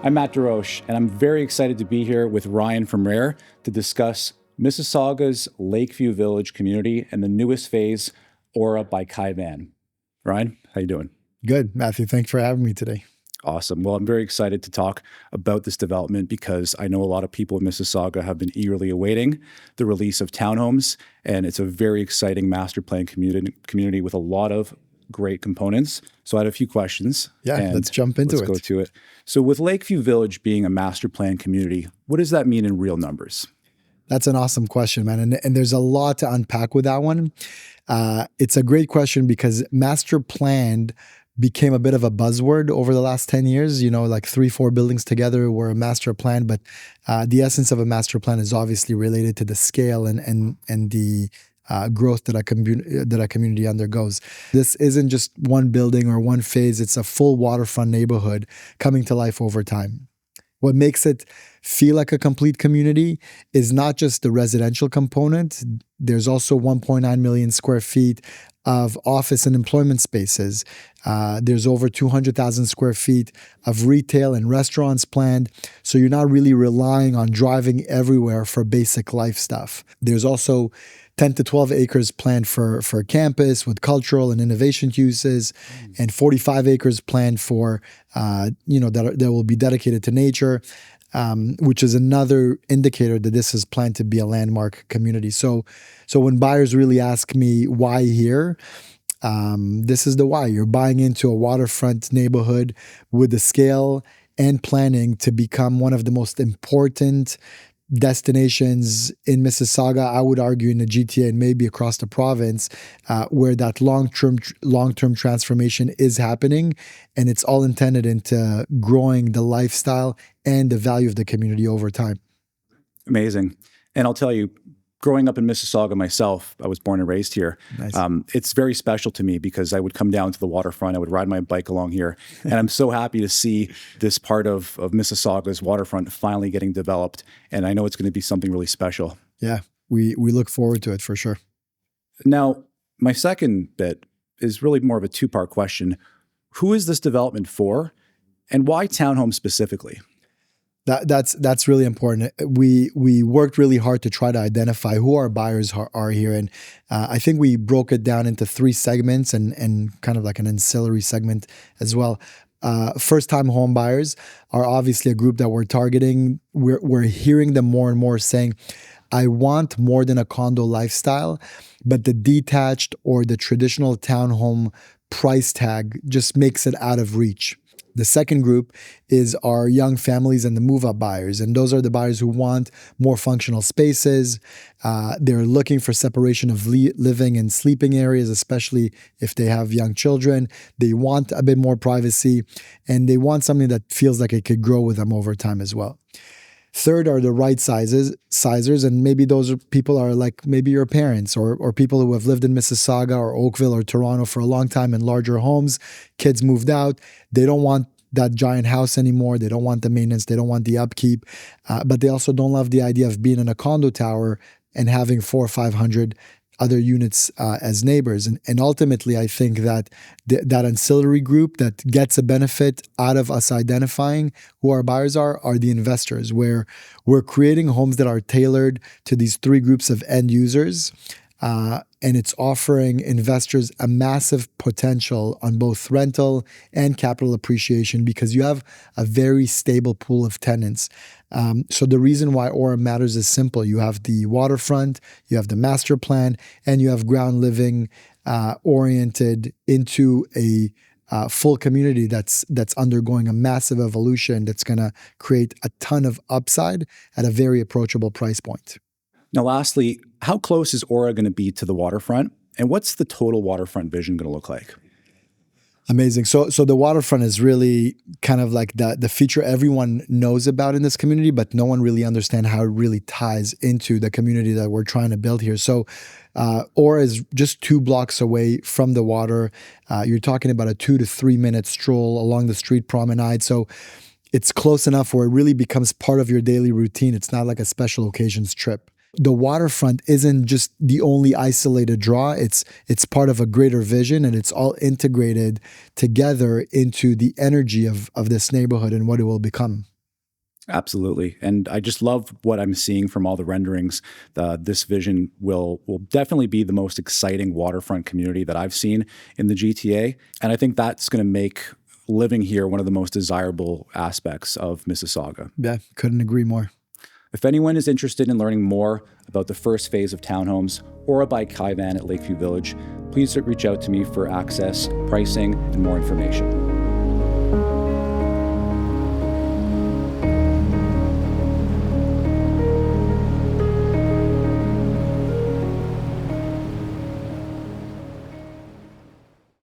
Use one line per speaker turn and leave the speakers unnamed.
I'm Matt DeRoche, and I'm very excited to be here with Ryan from Rare to discuss Mississauga's Lakeview Village community and the newest phase, Aura by Caivan. Ryan, how you doing?
Good, Matthew. Thanks for having me today.
Awesome. Well, I'm very excited to talk about this development because I know a lot of people in Mississauga have been eagerly awaiting the release of Townhomes, and it's a very exciting master plan community with a lot of great components. So I had a few questions.
Yeah, let's jump into it.
Let's go to it. So with Lakeview Village being a master plan community, what does that mean in real numbers?
That's an awesome question, man. And there's a lot to unpack with that one. It's a great question because master planned became a bit of a buzzword over the last 10 years. You know, like 3-4 buildings together were a master plan, but the essence of a master plan is obviously related to the scale and the growth that a community undergoes. This isn't just one building or one phase. It's a full waterfront neighborhood coming to life over time. What makes it feel like a complete community is not just the residential component. There's also 1.9 million square feet of office and employment spaces. There's over 200,000 square feet of retail and restaurants planned. So you're not really relying on driving everywhere for basic life stuff. There's also 10 to 12 acres planned for campus with cultural and innovation uses, and 45 acres planned for, that will be dedicated to nature, which is another indicator that this is planned to be a landmark community. So when buyers really ask me why here, this is the why. You're buying into a waterfront neighborhood with the scale and planning to become one of the most important destinations in Mississauga, I would argue in the GTA and maybe across the province, where that long-term transformation is happening, and it's all intended into growing the lifestyle and the value of the community over time.
Amazing. And I'll tell you, growing up in Mississauga myself, I was born and raised here.
Nice.
It's very special to me because I would come down to the waterfront, I would ride my bike along here, and I'm so happy to see this part of Mississauga's waterfront finally getting developed, and I know it's going to be something really special.
Yeah, we look forward to it for sure.
Now, my second bit is really more of a two-part question. Who is this development for, and why townhomes specifically?
That's really important. We worked really hard to try to identify who our buyers are here, and I think we broke it down into 3 segments and kind of like an ancillary segment as well. First-time home buyers are obviously a group that we're targeting. We're hearing them more and more saying, I want more than a condo lifestyle, but the detached or the traditional townhome price tag just makes it out of reach. The second group is our young families and the move-up buyers. And those are the buyers who want more functional spaces. They're looking for separation of living and sleeping areas, especially if they have young children. They want a bit more privacy, and they want something that feels like it could grow with them over time as well. Third are the right sizers, and maybe those people are like maybe your parents or people who have lived in Mississauga or Oakville or Toronto for a long time in larger homes. Kids moved out. They don't want that giant house anymore. They don't want the maintenance. They don't want the upkeep. But they also don't love the idea of being in a condo tower and having 400 or 500 other units as neighbors. And ultimately, I think that that ancillary group that gets a benefit out of us identifying who our buyers are the investors, where we're creating homes that are tailored to these 3 groups of end users. And it's offering investors a massive potential on both rental and capital appreciation because you have a very stable pool of tenants. So the reason why Aura matters is simple. You have the waterfront, you have the master plan, and you have ground living oriented into a full community that's undergoing a massive evolution that's going to create a ton of upside at a very approachable price point.
Now, lastly, how close is Aura going to be to the waterfront? And what's the total waterfront vision going to look like?
Amazing. So the waterfront is really kind of like the feature everyone knows about in this community, but no one really understands how it really ties into the community that we're trying to build here. So Aura is just 2 blocks away from the water. You're talking about a 2 to 3 minute stroll along the street promenade. So it's close enough where it really becomes part of your daily routine. It's not like a special occasions trip. The waterfront isn't just the only isolated draw. It's part of a greater vision, and it's all integrated together into the energy of this neighborhood and what it will become.
Absolutely. And I just love what I'm seeing from all the renderings. This vision will definitely be the most exciting waterfront community that I've seen in the GTA. And I think that's going to make living here one of the most desirable aspects of Mississauga.
Yeah, couldn't agree more.
If anyone is interested in learning more about the first phase of Townhomes, Aura by Caivan at Lakeview Village, please reach out to me for access, pricing, and more information.